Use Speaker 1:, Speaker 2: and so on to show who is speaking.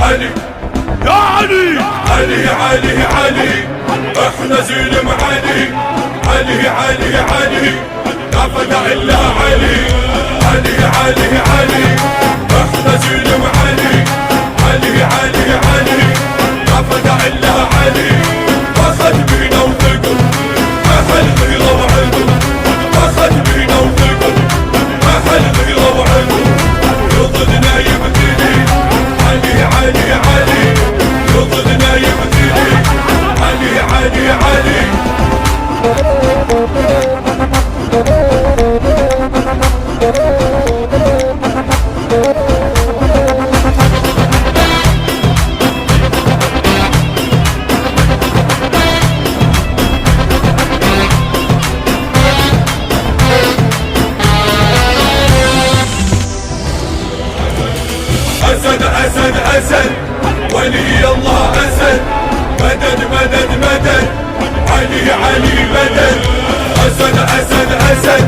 Speaker 1: علي يا علي، علي علي علي، احنا زين علي، علي علي علي، لا فدا الا علي، علي علي علي، احنا زين علي، علي علي علي، لا فدا الا علي، اخذ بينا وثقل اهل غيره وعقل، اخذ بينا وثقل اهل غيره وعقل، يضدنا يبتلي علي علي علي، يضدنا يبتلي علي علي علي. أسد أسد أسد ولي الله أسد، مدد مدد مدد علي علي مدد، أسد أسد أسد